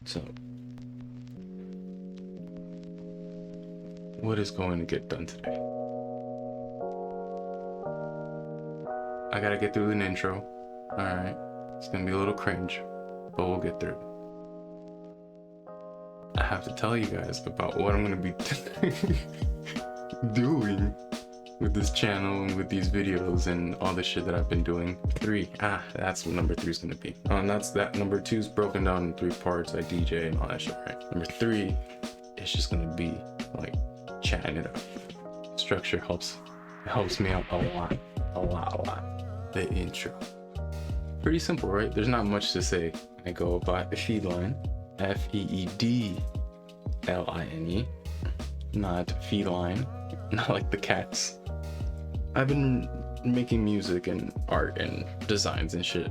So, what is going to get done today? I gotta get through an intro. Alright. It's gonna be a little cringe, but we'll get through. I have to tell you guys about what I'm gonna be doing with this channel and with these videos and all the shit that I've been doing. That's what number 3 is gonna be. That number 2 is broken down in 3 parts. I DJ and all that shit, right? Number 3 is just gonna be like chatting it up. Structure helps me out a lot. The intro. Pretty simple, right? There's not much to say. I go by Feedline, Feedline, not feline, not like the cats. I've been making music and art and designs and shit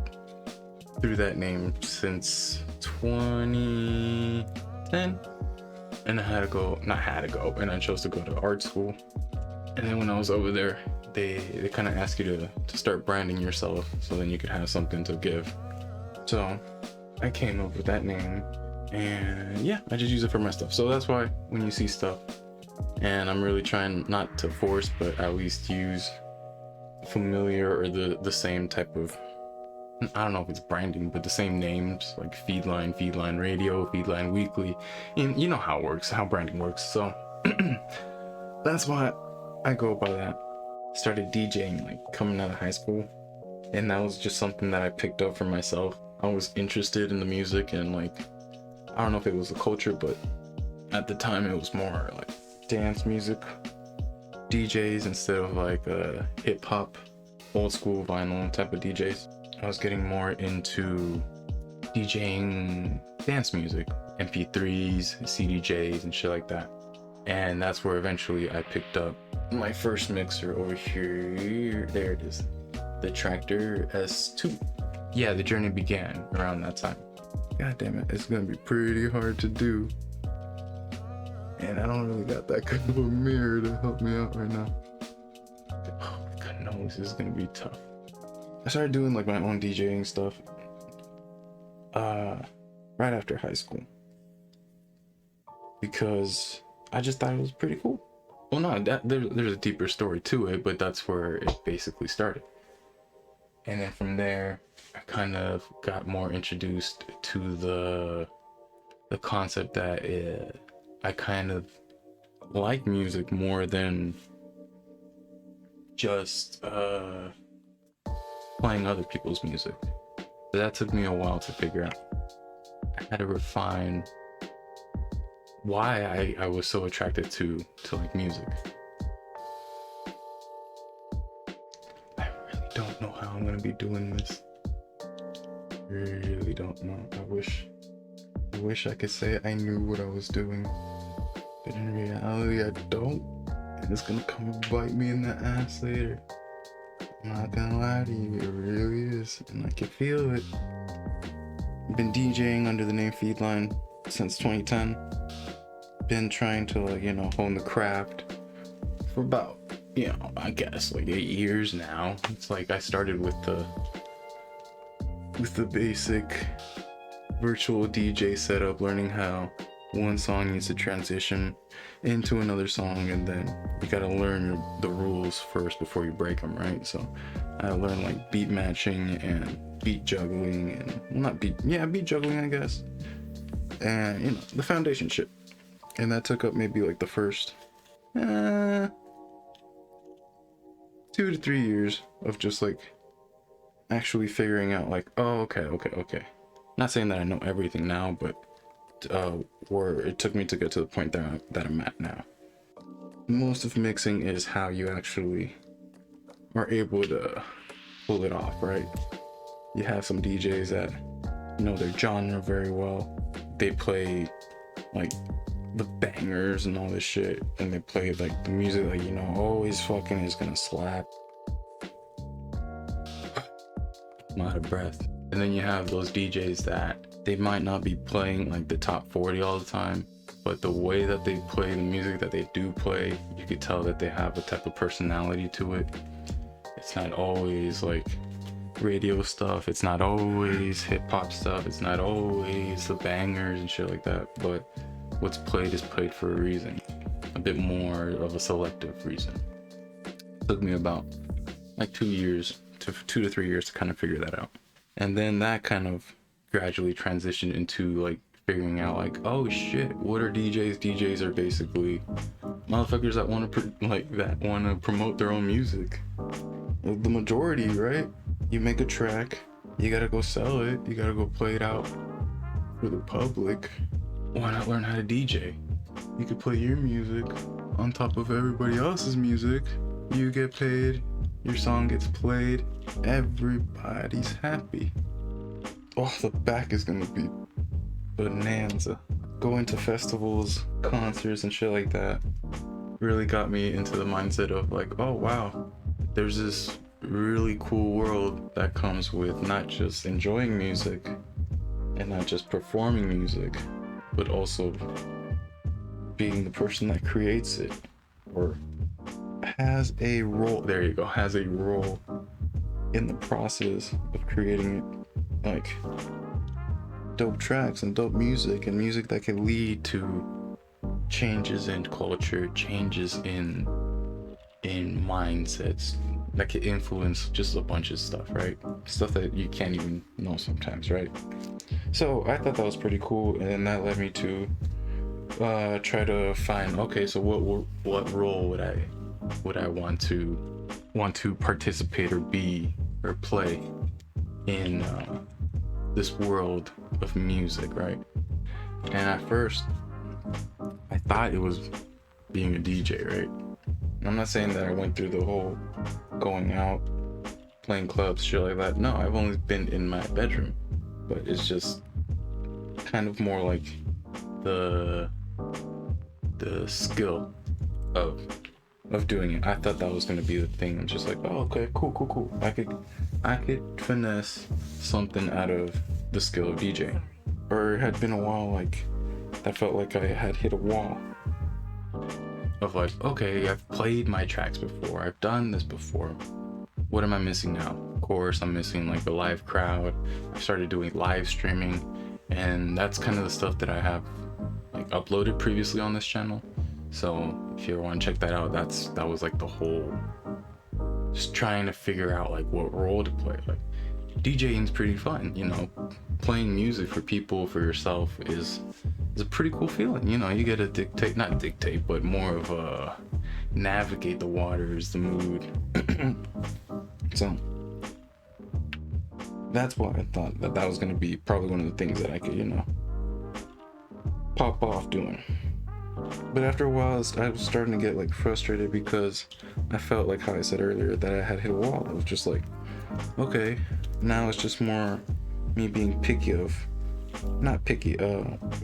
through that name since 2010. And I chose to go to art school. And then when I was over there, they kind of ask you to start branding yourself so then you could have something to give. So I came up with that name, and yeah, I just use it for my stuff. So that's why when you see stuff, and I'm really trying not to force, but at least use familiar or the same type of, I don't know if it's branding, but the same names, like Feedline Radio, Feedline Weekly, and you know how it works, how branding works. So that's why I go by that. Started DJing like coming out of high school, and that was just something that I picked up for myself. I was interested in the music, and like, I don't know if it was the culture, but at the time it was more like dance music DJs instead of like hip hop, old school vinyl type of DJs. I was getting more into DJing dance music, MP3s, CDJs, and shit like that. And that's where eventually I picked up my first mixer over here. There it is, the Tractor S2. Yeah, the journey began around that time. God damn it, it's gonna be pretty hard to do. And I don't really got that kind of a mirror to help me out right now. Oh, God knows this is gonna be tough. I started doing like my own DJing stuff right after high school, because I just thought it was pretty cool. Well, no, there's a deeper story to it, but that's where it basically started. And then from there, I kind of got more introduced to the concept that I kind of like music more than just playing other people's music. But that took me a while to figure out. I had to refine why I was so attracted to like music. I really don't know how I'm gonna be doing this. Really don't know. I wish I could say I knew what I was doing, but in reality I don't, and it's gonna come and bite me in the ass later. I'm not gonna lie to you, it really is, and I can feel it. I've been DJing under the name Feedline since 2010. Been trying to, like, hone the craft for about, I guess like 8 years now. It's like I started with the basic virtual DJ setup, learning how one song needs to transition into another song, and then you gotta learn the rules first before you break them, right? So I learned like beat matching and beat juggling, and beat juggling, I guess, and the foundation shit. And that took up maybe like the first 2 to 3 years of just like actually figuring out like, oh, okay. Not saying that I know everything now, but where it took me to get to the point that I'm at now. Most of mixing is how you actually are able to pull it off, right? You have some DJs that know their genre very well. They play like the bangers and all this shit, and they play like the music like always fucking is gonna slap. I'm out of breath. And then you have those DJs that they might not be playing like the top 40 all the time, but the way that they play the music that they do play, you could tell that they have a type of personality to it. It's not always like radio stuff. It's not always hip hop stuff. It's not always the bangers and shit like that. But what's played is played for a reason. A bit more of a selective reason. It took me about like 2 to 3 years to kind of figure that out. And then that kind of gradually transitioned into like figuring out like, oh shit, what are DJs? DJs are basically motherfuckers that want to promote their own music. The majority, right? You make a track, you gotta go sell it, you gotta go play it out for the public. Why not learn how to DJ? You could play your music on top of everybody else's music. You get paid, your song gets played, everybody's happy. Oh, the back is gonna be bonanza. Going to festivals, concerts, and shit like that really got me into the mindset of like, oh wow, there's this really cool world that comes with not just enjoying music and not just performing music, but also being the person that creates it or has a role in the process of creating it, like dope tracks and dope music and music that can lead to changes in culture, changes in mindsets that can influence just a bunch of stuff, right? Stuff that you can't even know sometimes, right? So I thought that was pretty cool, and that led me to try to find, okay, so what role would I want to participate or be or play in this world of music, right? And at first I thought it was being a DJ, right? And I'm not saying that I went through the whole going out, playing clubs, shit like that. No, I've only been in my bedroom, but it's just kind of more like the skill of doing it. I thought that was gonna be the thing. I'm just like, oh, okay, cool. I could finesse something out of the skill of DJing. Or it had been a while, like I felt like I had hit a wall of like, okay, I've played my tracks before, I've done this before. What am I missing now? Of course, I'm missing like the live crowd. I started doing live streaming, and that's kind of the stuff that I have like uploaded previously on this channel. So if you ever want to check that out, that was like the whole, just trying to figure out like what role to play. Like DJing's pretty fun, you know. Playing music for people, for yourself is a pretty cool feeling. You know, you get to not dictate, but more of a navigate the waters, the mood. So that's why I thought that was gonna be probably one of the things that I could, you know, pop off doing. But after a while, I was starting to get like frustrated because I felt like how I said earlier that I had hit a wall. I was just like, okay, now it's just more me being picky of, not picky,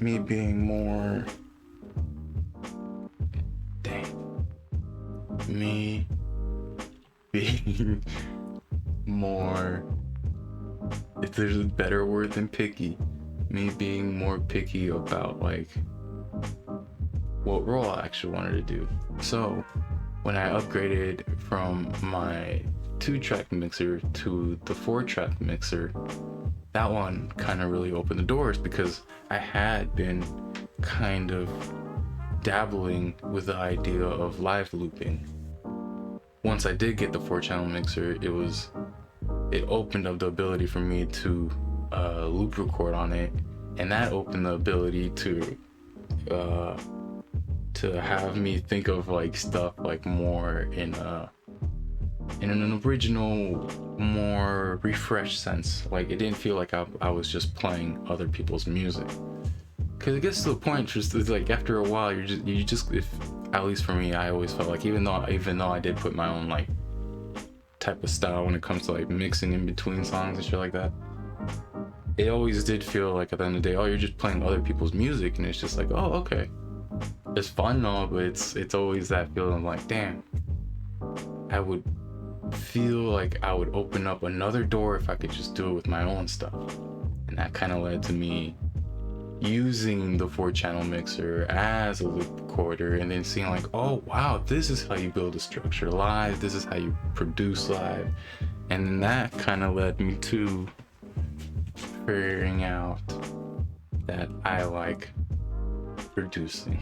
me being more, me being more, if there's a better word than picky, me being more picky about like what role I actually wanted to do. So when I upgraded from my 2-track mixer to the 4-track mixer, that one kind of really opened the doors, because I had been kind of dabbling with the idea of live looping. Once I did get the 4-channel mixer, it opened up the ability for me to loop record on it, and that opened the ability to have me think of like stuff like more in an original, more refreshed sense. Like it didn't feel like I was just playing other people's music, because it gets to the point just like after a while you just if, at least for me, I always felt like even though I did put my own like type of style when it comes to like mixing in between songs and shit like that, it always did feel like at the end of the day, oh, you're just playing other people's music, and it's just like, oh, okay, it's fun though, but it's always that feeling like, damn, I would feel like I would open up another door if I could just do it with my own stuff. And that kind of led to me using the 4-channel mixer as a loop recorder, and then seeing like, oh wow, this is how you build a structure live, this is how you produce live, And then that kind of led me to figuring out that I like producing.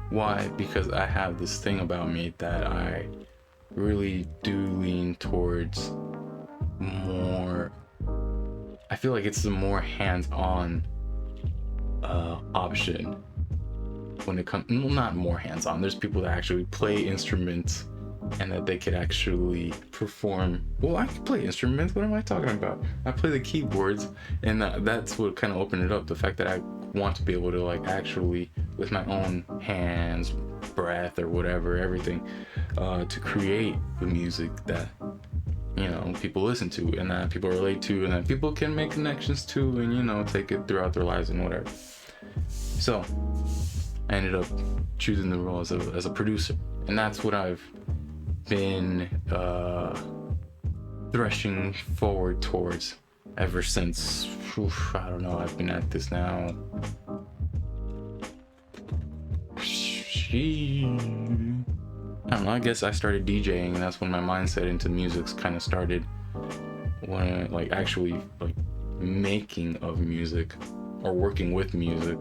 Why? Because I have this thing about me that I really do lean towards more. I feel like it's the more hands-on option when it comes. Not more hands-on. There's people that actually play instruments and that they could actually perform. Well, I can play instruments. What am I talking about? I play the keyboards, and that's what kind of opened it up. The fact that I want to be able to like actually, with my own hands, breath, or whatever, everything, to create the music that, you know, people listen to and that people relate to and that people can make connections to and, you know, take it throughout their lives and whatever. So I ended up choosing the role as a producer, and that's what I've been threshing forward towards ever since. I don't know, I've been at this now. I don't know, I guess I started DJing, and that's when my mindset into music's kind of started, when I like actually like making of music or working with music.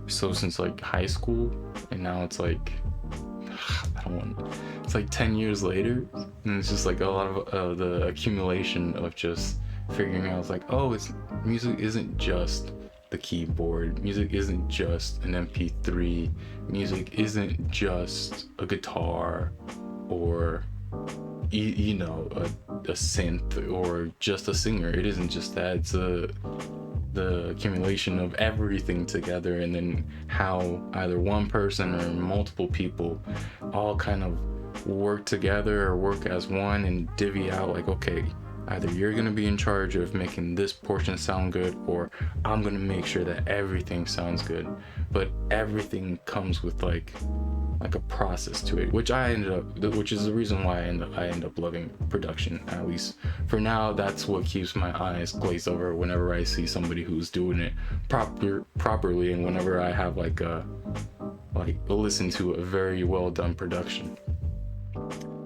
So since like high school, and now it's like, it's like 10 years later, and it's just like a lot of the accumulation of just figuring out, it's like, oh, music isn't just the keyboard, music isn't just an MP3, music isn't just a guitar or you know, a synth or just a singer. It isn't just that. It's the accumulation of everything together, and then how either one person or multiple people all kind of work together or work as one and divvy out, like, okay, either you're going to be in charge of making this portion sound good, or I'm going to make sure that everything sounds good. But everything comes with like a process to it, which is the reason why I end up loving production. At least for now, that's what keeps my eyes glazed over whenever I see somebody who's doing it properly, and whenever I have like listen to a very well done production.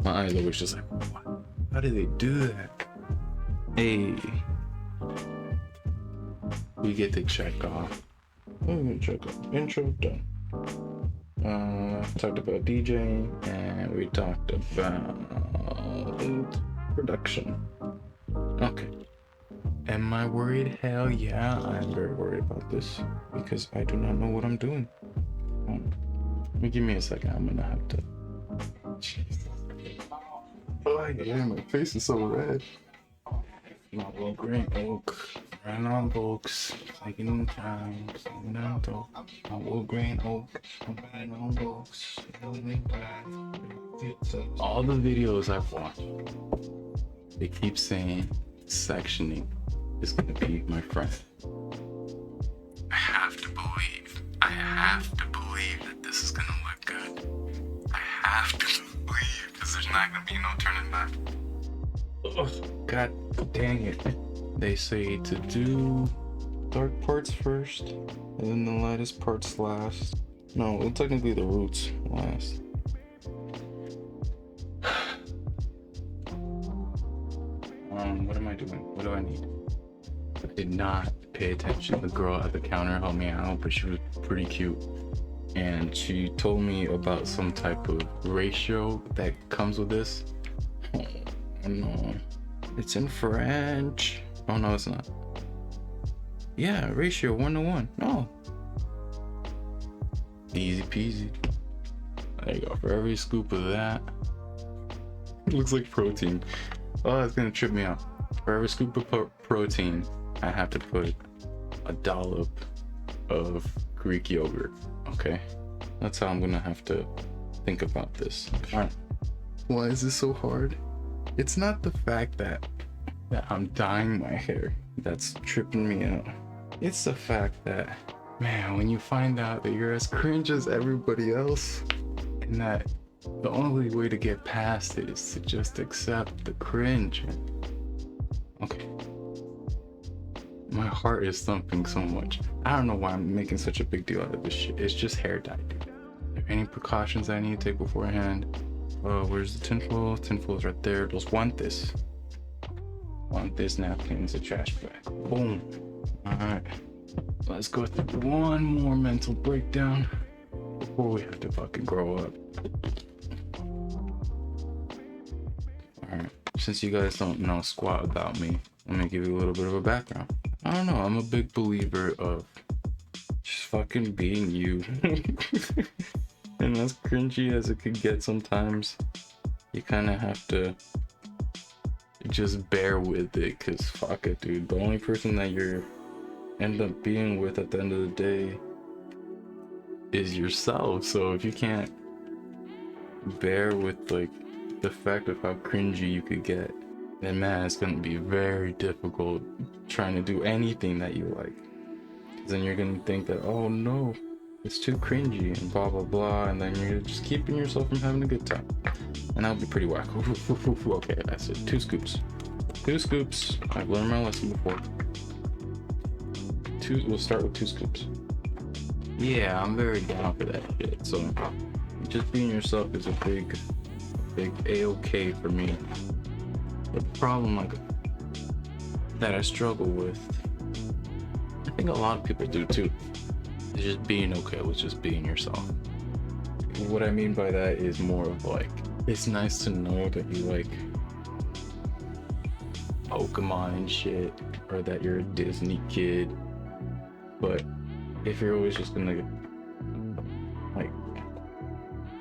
My eyes are always just like, wow, how do they do that? Hey, we get to check off. Intro done. Talked about DJing, and we talked about production. Okay. Am I worried? Hell yeah, I'm very worried about this because I do not know what I'm doing. Give me a second. I'm gonna have to. Jesus. Oh yeah, my face is so red. My old green oak, ran on books, taking time, singing out talk. My old green oak, ran on books, all the videos I've watched, they keep saying sectioning is gonna be my friend. I have to believe that this is gonna look good. I have to believe, because there's not gonna be no turning back. Oh, God dang it. They say to do dark parts first, and then the lightest parts last. No, well, technically the roots last. What am I doing? What do I need? I did not pay attention. The girl at the counter helped me out, but she was pretty cute. And she told me about some type of ratio that comes with this. No, it's in French. Oh no, it's not. Yeah, ratio 1:1. No. Easy peasy. There you go. For every scoop of that, it looks like protein. Oh, it's gonna trip me out. For every scoop of protein, I have to put a dollop of Greek yogurt. Okay, that's how I'm gonna have to think about this. Alright. Why is this so hard? It's not the fact that I'm dyeing my hair that's tripping me out. It's the fact that, man, when you find out that you're as cringe as everybody else, and that the only way to get past it is to just accept the cringe. Okay. My heart is thumping so much. I don't know why I'm making such a big deal out of this shit. It's just hair dye, dude. Are there any precautions I need to take beforehand? Where's the tinfoil? Tinfoil is right there. Just want this. Want this napkin is a trash bag. Boom. Alright. Let's go through one more mental breakdown before we have to fucking grow up. Alright. Since you guys don't know squat about me, let me give you a little bit of a background. I don't know, I'm a big believer of just fucking being you. And as cringy as it could get sometimes, you kind of have to just bear with it, cause fuck it, dude. The only person that you end up being with at the end of the day is yourself. So if you can't bear with like the fact of how cringy you could get, then man, it's gonna be very difficult trying to do anything that you like. Cause then you're gonna think that, oh no, it's too cringy and blah blah blah, and then you're just keeping yourself from having a good time, and that would be pretty whack. Okay, that's it. 2 scoops. 2 scoops. I've learned my lesson before. We'll start with 2 scoops. Yeah, I'm very down for that shit. So just being yourself is a big A-okay for me. The problem like that I struggle with, I think a lot of people do too, is just being okay with just being yourself. What I mean by that is more of like, it's nice to know that you like Pokemon and shit, or that you're a Disney kid, but if you're always just gonna like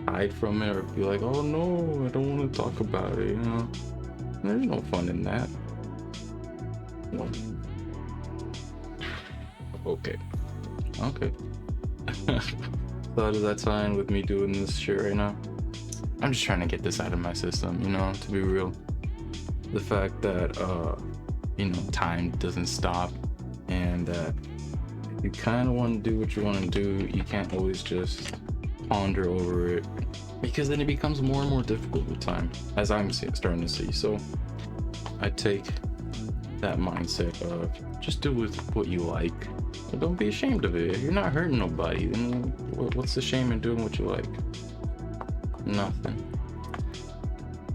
hide from it or be like, oh no, I don't want to talk about it, you know, there's no fun in that. No. Okay. So how does that sign with me doing this shit right now? I'm just trying to get this out of my system, you know, to be real. The fact that you know, time doesn't stop, and that you kind of want to do what you want to do, you can't always just ponder over it, because then it becomes more and more difficult with time, as I'm starting to see. So I take that mindset of just do with what you like, but don't be ashamed of it. If you're not hurting nobody, then what's the shame in doing what you like? Nothing.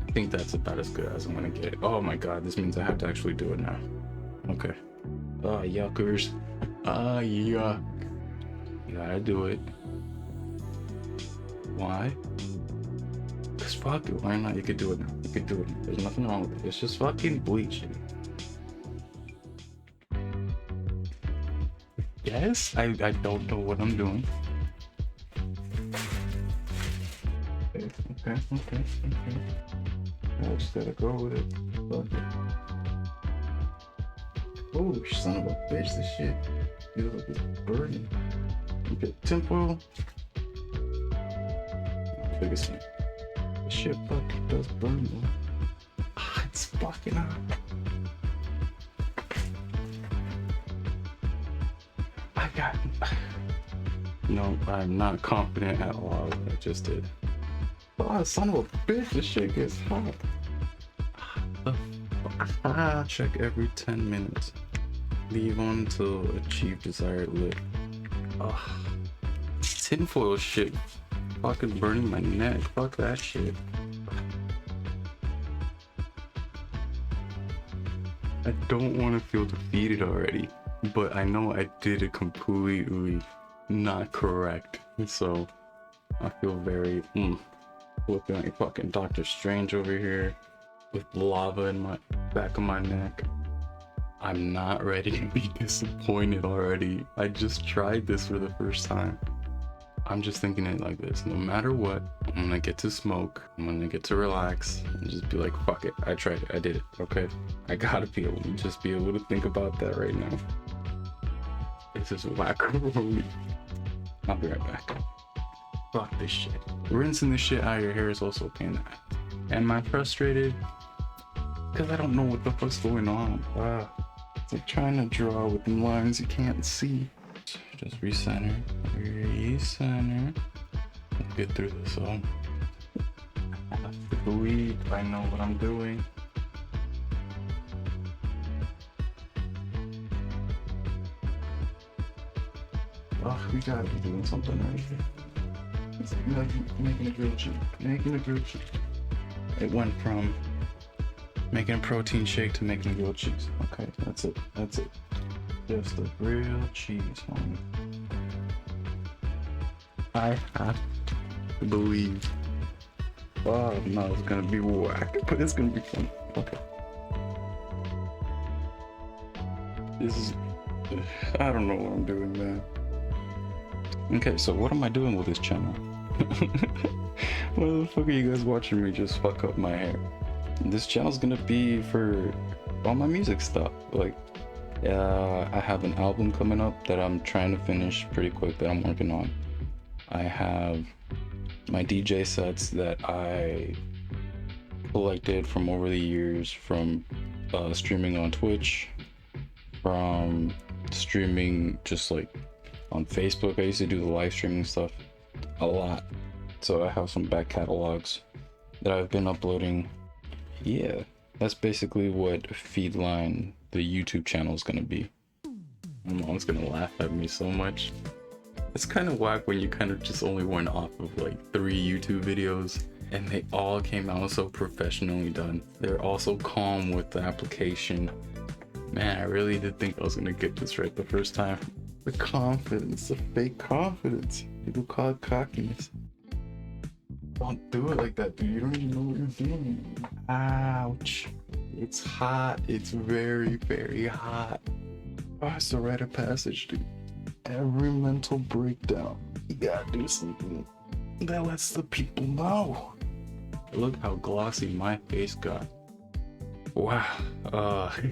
I think that's about as good as I'm gonna get. Oh my god, this means I have to actually do it now. Okay. Ah, yuckers. Ah, yuck. You gotta do it. Why? Cause fuck it, why not? You could do it now. You could do it. There's nothing wrong with it. It's just fucking bleach. Yes, I don't know what I'm doing. Okay. I just gotta go with it. Fuck it. Oh, son of a bitch, this shit feels like it's burning. You get tinfoil. Biggest thing. This shit fucking does burn, man. Ah, it's fucking hot. No, I'm not confident at all what I just did. Oh, son of a bitch, this shit gets hot. The fuck? Check every 10 minutes. Leave on to achieve desired lift. Tinfoil shit fucking burning my neck. Fuck that shit. I don't want to feel defeated already, but I know I did it completely not correct, so I feel very looking like fucking Doctor Strange over here with lava in my back of my neck. I'm not ready to be disappointed already. I just tried this for the first time. I'm just thinking it like this: no matter what, I'm gonna get to smoke, I'm gonna get to relax, and just be like, fuck it, I tried it, I did it, okay? I gotta be able to just be able to think about that right now. This is wackaroo. I'll be right back. Fuck this shit. Rinsing this shit out of your hair is also a pain in the ass. Am I frustrated? Because I don't know what the fuck's going on. It's like trying to draw with lines you can't see. Just recenter. Recenter. Let's get through this all. I have to believe I know what I'm doing. Oh, we gotta be doing something right here. It's like making a grilled cheese. Making a grilled cheese. It went from making a protein shake to making grilled cheese. Okay, that's it. That's it. Just the grilled cheese, homie. I have to believe. Oh no, it's gonna be whack, but it's gonna be fun. Okay. This is. I don't know what I'm doing, man. Okay, so what am I doing with this channel? Why the fuck are you guys watching me just fuck up my hair? This channel's gonna be for all my music stuff. Like, I have an album coming up that I'm trying to finish pretty quick that I'm working on. I have my DJ sets that I collected from over the years from streaming on Twitch, from streaming just like on Facebook. I used to do the live streaming stuff a lot. So I have some back catalogs that I've been uploading. Yeah, that's basically what Feedline, the YouTube channel, is gonna be. My mom's gonna laugh at me so much. It's kind of whack when you kind of just only went off of like 3 YouTube videos and they all came out so professionally done. They're also calm with the application. Man, I really did think I was gonna get this right the first time. The confidence, the fake confidence. People call it cockiness. Don't do it like that, dude. You don't even know what you're doing. Ouch. It's hot. It's very, very hot. Oh, it's a rite of passage, dude. Every mental breakdown, you gotta do something that lets the people know. Look how glossy my face got. Wow.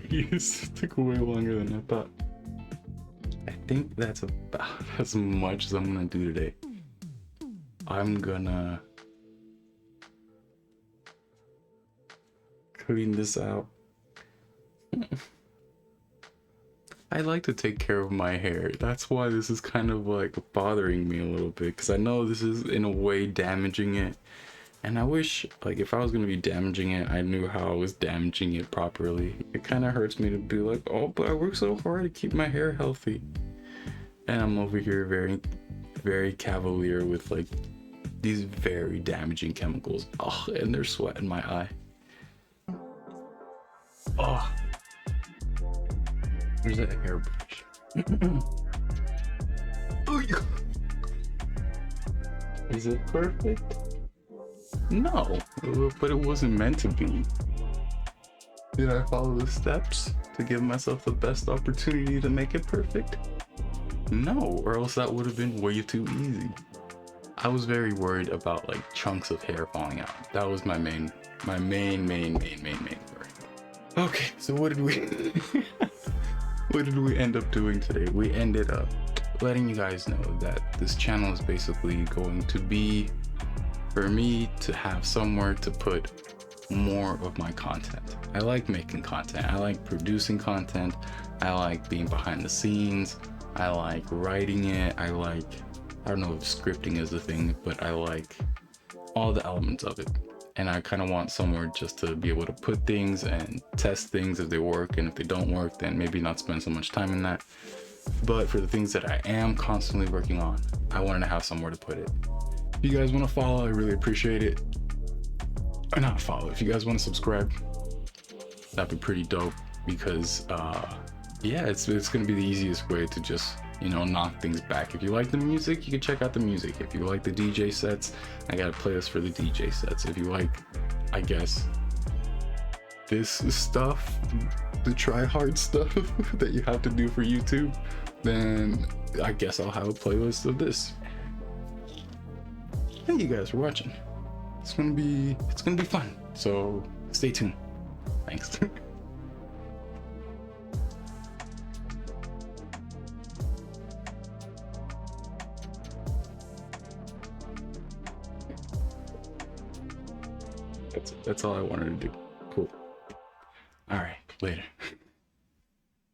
This took way longer than I thought. I think that's about as much as I'm gonna do today. I'm gonna clean this out. I like to take care of my hair. That's why this is kind of like bothering me a little bit, because I know this is in a way damaging it. And I wish, like, if I was gonna be damaging it, I knew how I was damaging it properly. It kind of hurts me to be like, oh, but I work so hard to keep my hair healthy. And I'm over here very, very cavalier with like these very damaging chemicals. Oh, and there's sweat in my eye. Oh. There's a hairbrush. Oh, yeah. Is it perfect? No, but it wasn't meant to be. Did I follow the steps to give myself the best opportunity to make it perfect? No, or else that would have been way too easy. I was very worried about like chunks of hair falling out. That was my main worry. Okay, so what did we end up doing today? We ended up letting you guys know that this channel is basically going to be for me to have somewhere to put more of my content. I like making content. I like producing content. I like being behind the scenes. I like writing it. I don't know if scripting is the thing, but I like all the elements of it. And I kind of want somewhere just to be able to put things and test things if they work, and if they don't work, then maybe not spend so much time in that. But for the things that I am constantly working on, I wanted to have somewhere to put it. If you guys want to follow, I really appreciate it. Or not follow, if you guys want to subscribe, that'd be pretty dope, because yeah, it's gonna be the easiest way to just, you know, knock things back. If you like the music, you can check out the music. If you like the DJ sets, I got a playlist for the DJ sets. If you like, I guess, this stuff, the try hard stuff that you have to do for YouTube, then I guess I'll have a playlist of this. Thank you guys for watching. It's gonna be fun. So stay tuned. Thanks. That's all I wanted to do. Cool. All right, later.